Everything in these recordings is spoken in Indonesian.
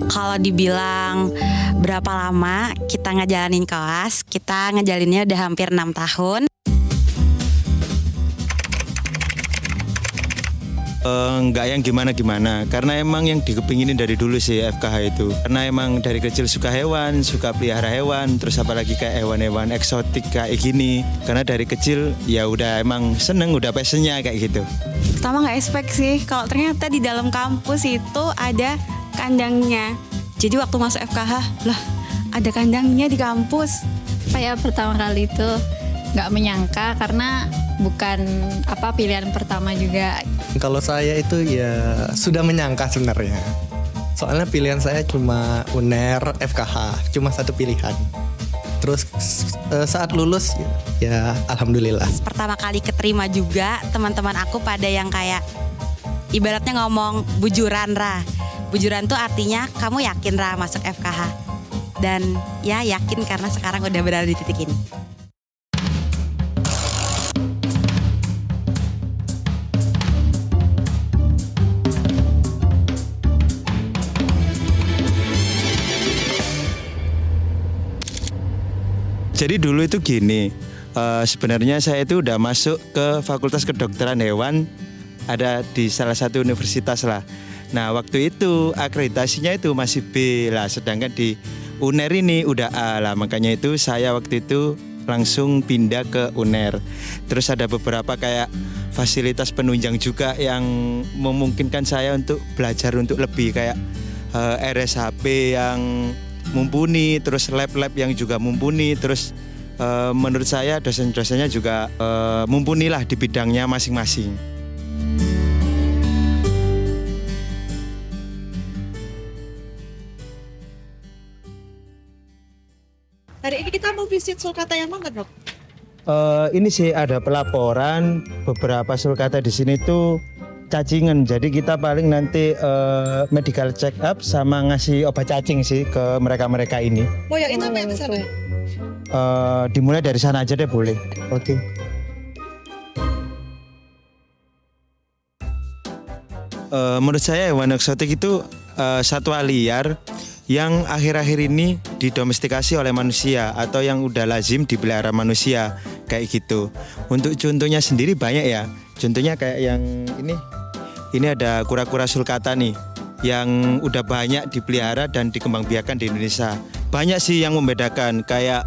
Kalau dibilang berapa lama kita ngejalanin kelas, kita ngejalinnya udah hampir 6 tahun. Enggak yang gimana-gimana, karena emang yang dikepinginin dari dulu sih FKH itu. Karena emang dari kecil suka hewan, suka pelihara hewan, terus apalagi kayak hewan-hewan eksotik kayak gini. Karena dari kecil ya udah emang seneng, udah passionnya kayak gitu. Pertama nggak expect sih, kalau ternyata di dalam kampus itu ada kandangnya. Jadi waktu masuk FKH, lah ada kandangnya di kampus. Saya pertama kali itu nggak menyangka karena bukan pilihan pertama juga. Kalau saya itu ya sudah menyangka sebenarnya. Soalnya pilihan saya cuma UNER, FKH, cuma satu pilihan. Terus saat lulus ya alhamdulillah. Pertama kali keterima juga, teman-teman aku pada yang kayak ibaratnya ngomong bujuran Ra. Bujuran tuh artinya kamu yakin Ra masuk FKH. Dan ya yakin karena sekarang udah berada di titik ini. Jadi dulu itu gini, sebenarnya saya itu udah masuk ke Fakultas Kedokteran Hewan, ada di salah satu universitas lah. Nah waktu itu akreditasinya itu masih B lah, sedangkan di UNER ini udah A lah. Makanya itu saya waktu itu langsung pindah ke UNER. Terus ada beberapa kayak fasilitas penunjang juga yang memungkinkan saya untuk belajar untuk lebih kayak RSHP yang mumpuni, terus lab-lab yang juga mumpuni, terus menurut saya dosen-dosennya juga mumpuni lah di bidangnya masing-masing. Hari ini kita mau visit sulcata yang mana, Dok? Ini sih ada pelaporan beberapa sulcata di sini tuh cacingan. Jadi kita paling nanti medical check up sama ngasih obat cacing sih ke mereka-mereka ini. Oh ya, itu apa yang sana? Dimulai dari sana aja deh boleh. Oke. Menurut saya hewan eksotik itu satwa liar yang akhir-akhir ini didomestikasi oleh manusia atau yang udah lazim dipelihara manusia kayak gitu. Untuk contohnya sendiri banyak ya. Contohnya kayak yang ini ada kura-kura sulcata nih yang udah banyak dipelihara dan dikembangbiakan di Indonesia. Banyak sih yang membedakan kayak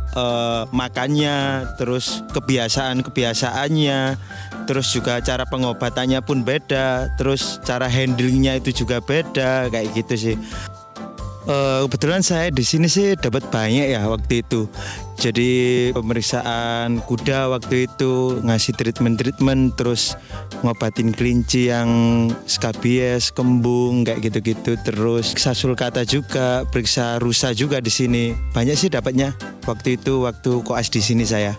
makannya, terus kebiasaannya, terus juga cara pengobatannya pun beda, terus cara handlingnya itu juga beda kayak gitu sih. Kebetulan saya di sini sih dapat banyak ya waktu itu. Jadi pemeriksaan kuda waktu itu, ngasih treatment, terus ngobatin kelinci yang skabies, kembung kayak gitu-gitu. Terus periksa sulcata juga, periksa rusa juga di sini. Banyak sih dapatnya waktu itu, waktu koas di sini saya.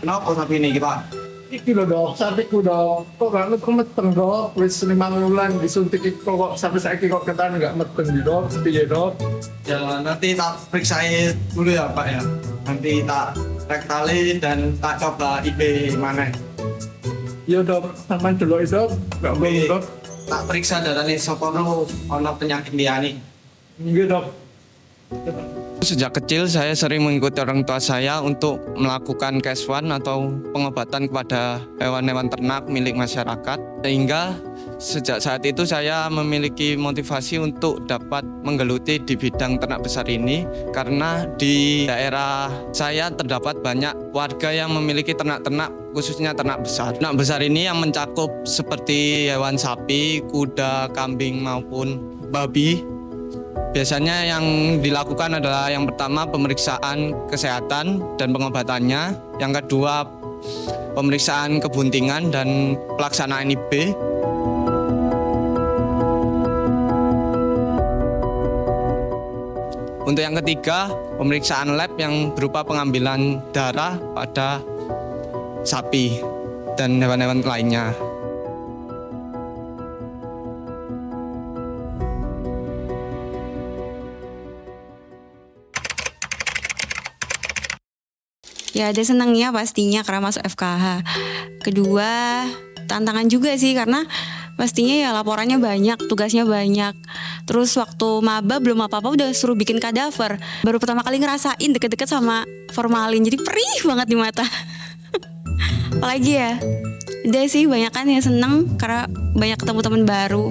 Kenapa sapi ini kita? Iki lho Dok, sapiku Dok. Kok gak meteng Dok? Wis 5 bulan disuntik kok sampai saiki kok ketan gak meteng di Dok. Piye Dok? Ya nanti tak periksain dulu ya Pak ya. Nanti tak rektali dan tak coba IB mana. Iya Dok, sampean dulu Dok. Gak boleh Dok. Tak periksa darahnya sopono ono penyakit liani. Nggih Dok. Sejak kecil saya sering mengikuti orang tua saya untuk melakukan keswan atau pengobatan kepada hewan-hewan ternak milik masyarakat. Sehingga sejak saat itu saya memiliki motivasi untuk dapat menggeluti di bidang ternak besar ini. Karena di daerah saya terdapat banyak warga yang memiliki ternak-ternak, khususnya ternak besar. Ternak besar ini yang mencakup seperti hewan sapi, kuda, kambing maupun babi. Biasanya yang dilakukan adalah yang pertama pemeriksaan kesehatan dan pengobatannya, yang kedua pemeriksaan kebuntingan dan pelaksanaan IB. Untuk yang ketiga, pemeriksaan lab yang berupa pengambilan darah pada sapi dan hewan-hewan lainnya. Ya ada senangnya pastinya karena masuk FKH. Kedua tantangan juga sih karena pastinya ya laporannya banyak, tugasnya banyak. Terus waktu maba belum apa-apa udah suruh bikin kadaver. Baru pertama kali ngerasain deket-deket sama formalin, jadi perih banget di mata. Apalagi ya, udah sih banyak kan yang seneng karena banyak ketemu teman baru.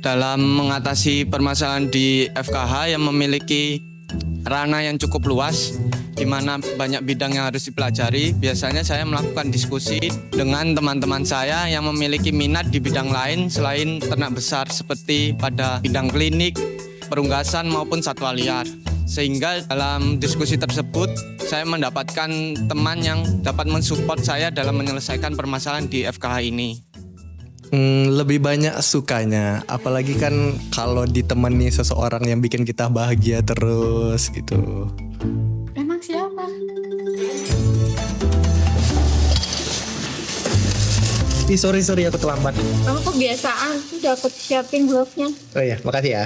Dalam mengatasi permasalahan di FKH yang memiliki ranah yang cukup luas, di mana banyak bidang yang harus dipelajari, biasanya saya melakukan diskusi dengan teman-teman saya yang memiliki minat di bidang lain selain ternak besar seperti pada bidang klinik, perunggasan maupun satwa liar. Sehingga dalam diskusi tersebut saya mendapatkan teman yang dapat mensupport saya dalam menyelesaikan permasalahan di FKH ini. Lebih banyak sukanya, apalagi kan kalau ditemani seseorang yang bikin kita bahagia terus gitu. Emang siapa? Sorry aku terlambat. Kamu kebiasaan, udah aku siapin glove-nya. Oh iya, makasih ya.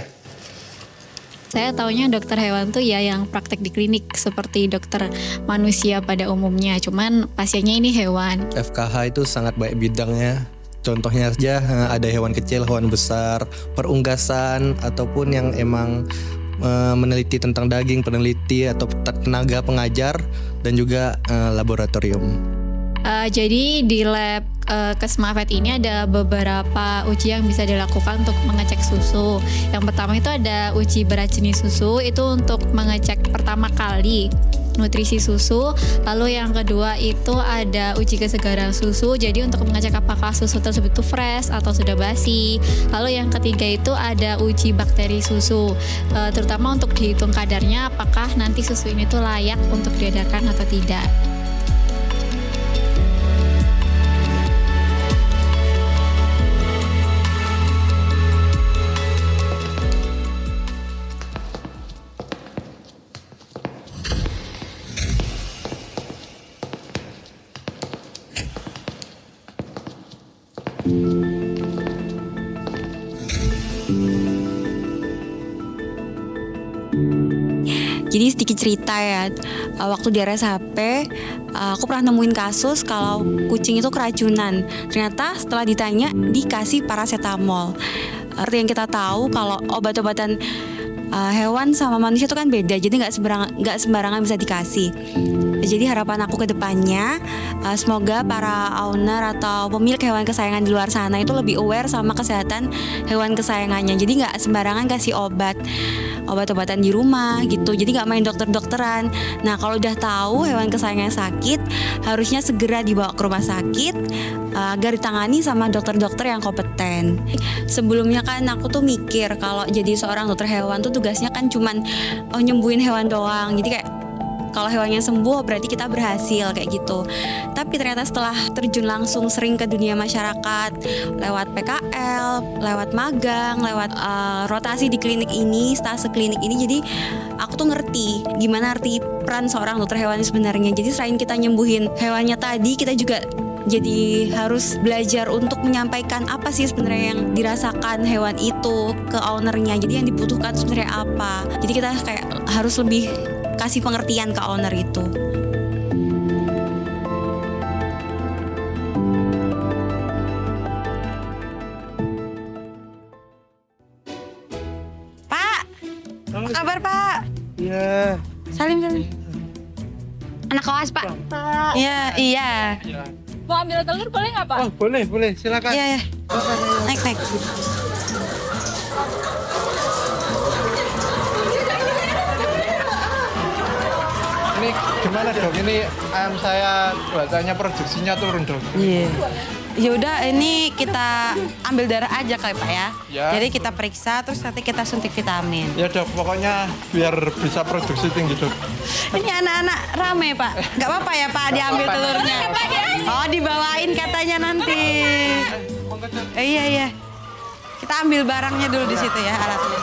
Saya taunya dokter hewan tuh ya yang praktek di klinik seperti dokter manusia pada umumnya, cuman pasiennya ini hewan. FKH itu sangat banyak bidangnya. Contohnya aja ada hewan kecil, hewan besar, perunggasan, ataupun yang emang meneliti tentang daging, peneliti atau tenaga pengajar, dan juga laboratorium. Jadi di lab Kesmavet ini ada beberapa uji yang bisa dilakukan untuk mengecek susu. Yang pertama itu ada uji berat jenis susu, itu untuk mengecek pertama kali nutrisi susu. Lalu yang kedua itu ada uji kesegaran susu, jadi untuk mengecek apakah susu tersebut itu fresh atau sudah basi. Lalu yang ketiga itu ada uji bakteri susu, terutama untuk dihitung kadarnya apakah nanti susu ini tuh layak untuk diedarkan atau tidak. Jadi sedikit cerita ya, waktu di RSHP aku pernah nemuin kasus kalau kucing itu keracunan. Ternyata setelah ditanya dikasih paracetamol. Arti yang kita tahu kalau obat-obatan hewan sama manusia itu kan beda, jadi nggak sembarangan bisa dikasih. Jadi harapan aku ke depannya semoga para owner atau pemilik hewan kesayangan di luar sana itu lebih aware sama kesehatan hewan kesayangannya. Jadi nggak sembarangan kasih obat-obatan di rumah gitu. Jadi nggak main dokter-dokteran. Nah kalau udah tahu hewan kesayangannya sakit, harusnya segera dibawa ke rumah sakit agar ditangani sama dokter-dokter yang kompeten. Sebelumnya kan aku tuh mikir kalau jadi seorang dokter hewan tuh tugasnya kan cuman nyembuhin hewan doang. Jadi kayak kalau hewannya sembuh berarti kita berhasil kayak gitu. Tapi ternyata setelah terjun langsung sering ke dunia masyarakat lewat PKL, lewat magang, lewat rotasi di klinik ini, stase klinik ini, jadi aku tuh ngerti gimana arti peran seorang dokter hewan sebenarnya. Jadi selain kita nyembuhin hewannya tadi, kita juga jadi harus belajar untuk menyampaikan apa sih sebenarnya yang dirasakan hewan itu ke ownernya. Jadi yang dibutuhkan sebenarnya apa. Jadi kita kayak harus lebih kasih pengertian ke owner itu. Pak, apa kabar Pak? Iya. Salim. Anak koas Pak. Iya. Mau ambil telur boleh nggak Pak? Oh boleh, silakan. Iya. Naik. Ini gimana dok? Ini ayam saya buatannya produksinya turun dok. Iya. Ya udah, ini kita ambil darah aja kali Pak ya. Ya. Jadi kita periksa terus nanti kita suntik vitamin. Ya dok, pokoknya biar bisa produksi tinggi dok. Ini anak-anak rame Pak. Nggak apa-apa ya Pak diambil telurnya. Oh dibawain katanya nanti. Iya. Kita ambil barangnya dulu di situ ya, alatnya.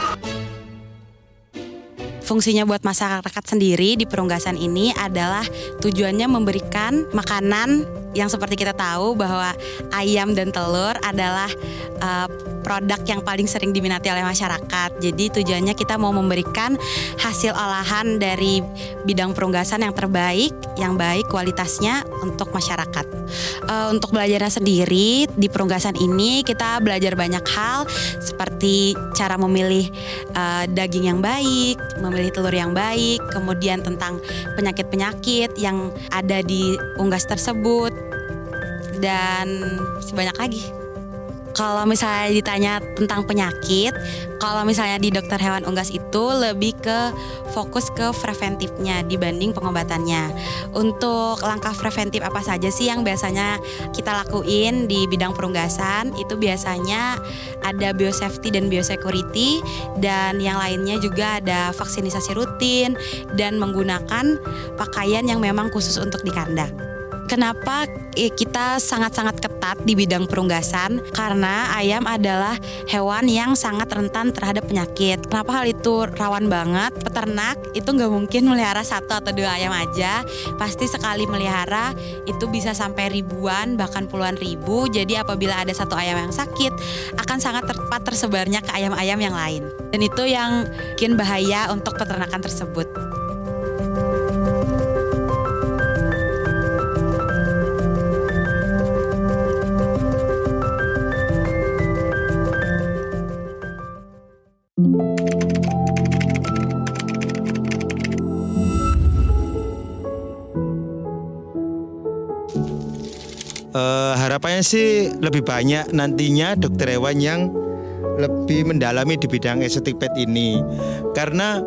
Fungsinya buat masyarakat sendiri di perunggasan ini adalah tujuannya memberikan makanan yang seperti kita tahu bahwa ayam dan telur adalah produk yang paling sering diminati oleh masyarakat. Jadi tujuannya kita mau memberikan hasil olahan dari bidang perunggasan yang terbaik, yang baik kualitasnya untuk masyarakat. Untuk belajarnya sendiri di perunggasan ini kita belajar banyak hal seperti cara memilih daging yang baik, memilih telur yang baik, kemudian tentang penyakit-penyakit yang ada di unggas tersebut, dan sebanyak lagi. Kalau misalnya ditanya tentang penyakit, kalau misalnya di dokter hewan unggas itu lebih ke fokus ke preventifnya dibanding pengobatannya. Untuk langkah preventif apa saja sih yang biasanya kita lakuin di bidang perunggasan? Itu biasanya ada biosafety dan biosecurity, dan yang lainnya juga ada vaksinisasi rutin dan menggunakan pakaian yang memang khusus untuk di kandang. Kenapa kita sangat-sangat ketat di bidang perunggasan? Karena ayam adalah hewan yang sangat rentan terhadap penyakit. Kenapa hal itu rawan banget? Peternak itu nggak mungkin melihara 1 atau 2 ayam aja. Pasti sekali melihara itu bisa sampai ribuan, bahkan puluhan ribu. Jadi apabila ada 1 ayam yang sakit, akan sangat cepat tersebarnya ke ayam-ayam yang lain. Dan itu yang bikin bahaya untuk peternakan tersebut. Harapannya sih lebih banyak nantinya dokter hewan yang lebih mendalami di bidang exotic pet ini, karena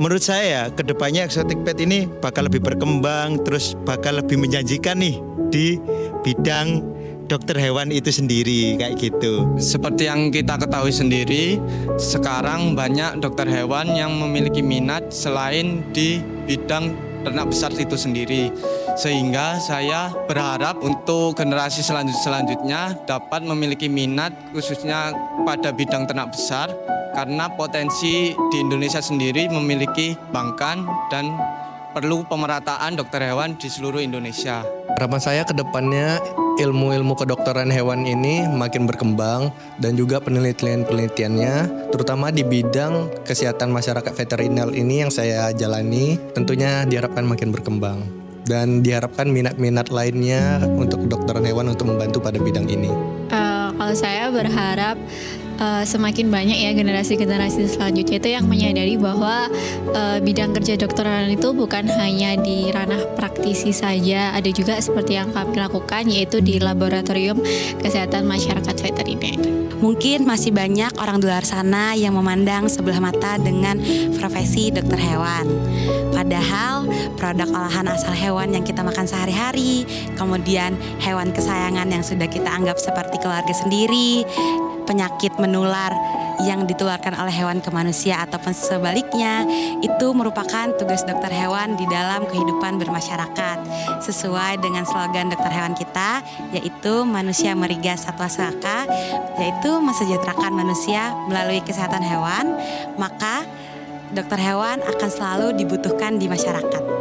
menurut saya kedepannya exotic pet ini bakal lebih berkembang, terus bakal lebih menjanjikan nih di bidang dokter hewan itu sendiri kayak gitu. Seperti yang kita ketahui sendiri, sekarang banyak dokter hewan yang memiliki minat selain di bidang ternak besar itu sendiri. Sehingga saya berharap untuk generasi selanjutnya dapat memiliki minat khususnya pada bidang ternak besar, karena potensi di Indonesia sendiri memiliki bangkan dan perlu pemerataan dokter hewan di seluruh Indonesia. Harapan saya ke depannya ilmu-ilmu kedokteran hewan ini makin berkembang, dan juga penelitian-penelitiannya terutama di bidang kesehatan masyarakat veteriner ini yang saya jalani tentunya diharapkan makin berkembang, dan diharapkan minat-minat lainnya untuk kedokteran hewan untuk membantu pada bidang ini. Kalau saya berharap semakin banyak ya generasi-generasi selanjutnya itu yang menyadari bahwa bidang kerja dokteran itu bukan hanya di ranah praktisi saja, ada juga seperti yang kami lakukan yaitu di laboratorium kesehatan masyarakat veteriner. Mungkin masih banyak orang di luar sana yang memandang sebelah mata dengan profesi dokter hewan. Padahal produk olahan asal hewan yang kita makan sehari-hari, kemudian hewan kesayangan yang sudah kita anggap seperti keluarga sendiri, penyakit menular yang ditularkan oleh hewan ke manusia ataupun sebaliknya, itu merupakan tugas dokter hewan di dalam kehidupan bermasyarakat. Sesuai dengan slogan dokter hewan kita, yaitu manusia meriga satwa saka, yaitu mensejahterakan manusia melalui kesehatan hewan, maka dokter hewan akan selalu dibutuhkan di masyarakat.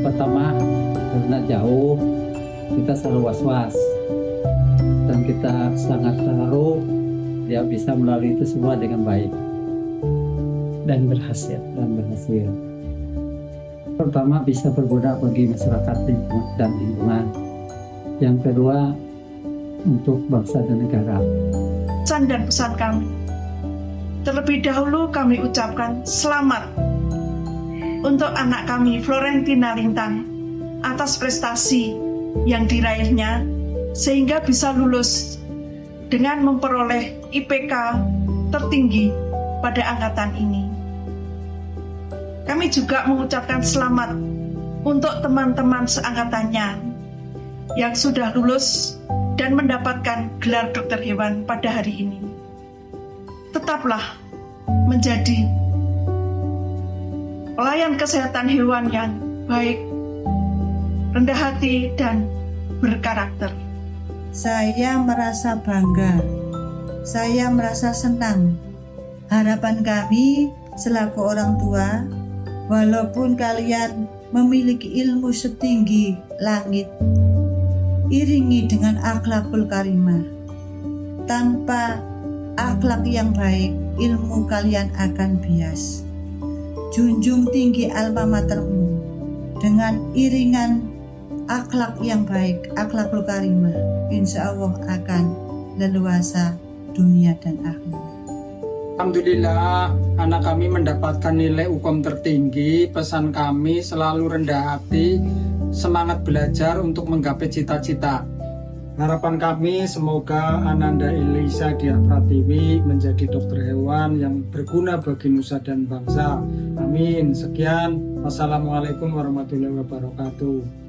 Pertama, karena jauh kita selalu was-was dan kita sangat terharu dia bisa melalui itu semua dengan baik. dan berhasil. Pertama, bisa berguna bagi masyarakat dan lingkungan. Yang kedua, untuk bangsa dan negara. Pesan dan pesan kami. Terlebih dahulu kami ucapkan selamat untuk anak kami Florentina Lintang atas prestasi yang diraihnya sehingga bisa lulus dengan memperoleh IPK tertinggi pada angkatan ini. Kami juga mengucapkan selamat untuk teman-teman seangkatannya yang sudah lulus dan mendapatkan gelar dokter hewan pada hari ini. Tetaplah menjadi pelayan kesehatan hewan yang baik, rendah hati, dan berkarakter. Saya merasa bangga, saya merasa senang. Harapan kami selaku orang tua, walaupun kalian memiliki ilmu setinggi langit, iringi dengan akhlakul karimah. Tanpa akhlak yang baik, ilmu kalian akan bias. Junjung tinggi alma matermu dengan iringan akhlak yang baik, akhlakul karimah. Insya Allah akan leluasa dunia dan akhirat. Alhamdulillah, anak kami mendapatkan nilai UKOM tertinggi. Pesan kami selalu rendah hati, semangat belajar untuk menggapai cita-cita. Harapan kami semoga Ananda Elisa Dia Pratiwi menjadi dokter hewan yang berguna bagi nusa dan bangsa. Amin. Sekian. Wassalamualaikum warahmatullahi wabarakatuh.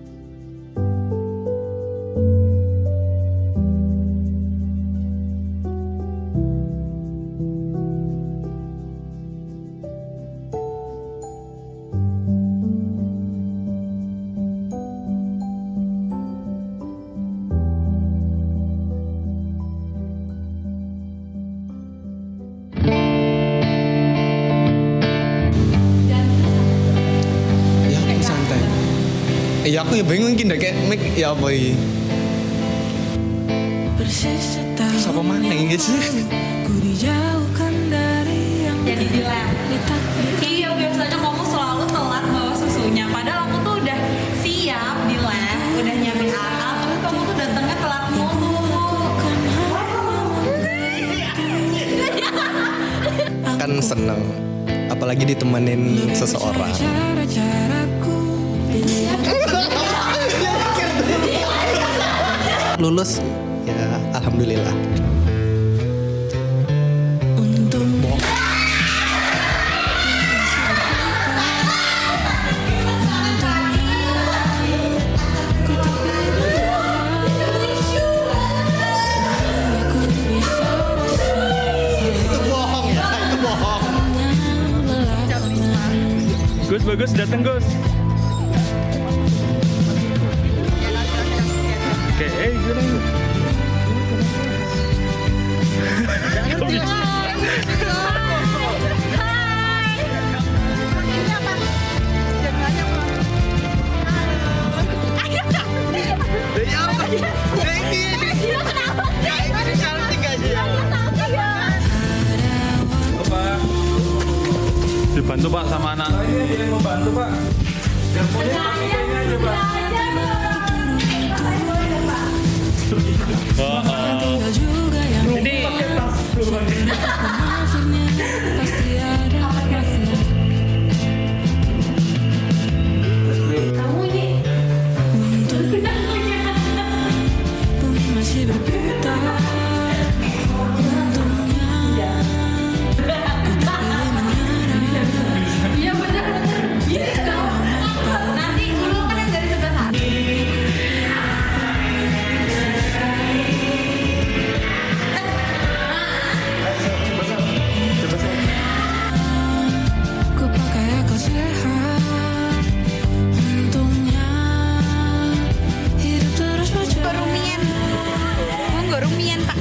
Ya aku ya bingung gini kayak mic ya apa ini. Siapa mana ini sih? Jadi bilang, iya biasanya kamu selalu telat bawa susunya. Padahal aku tuh udah siap di lab, udah nyiapin alat, tapi kamu tuh datangnya telat mulu. Kan seneng, apalagi ditemenin seseorang. Lulus ya alhamdulillah. Gus, bagus datang Gus. Oke, gimana? Dibantu Pak sama anak. Iya, membantu Pak. Rumian Pak.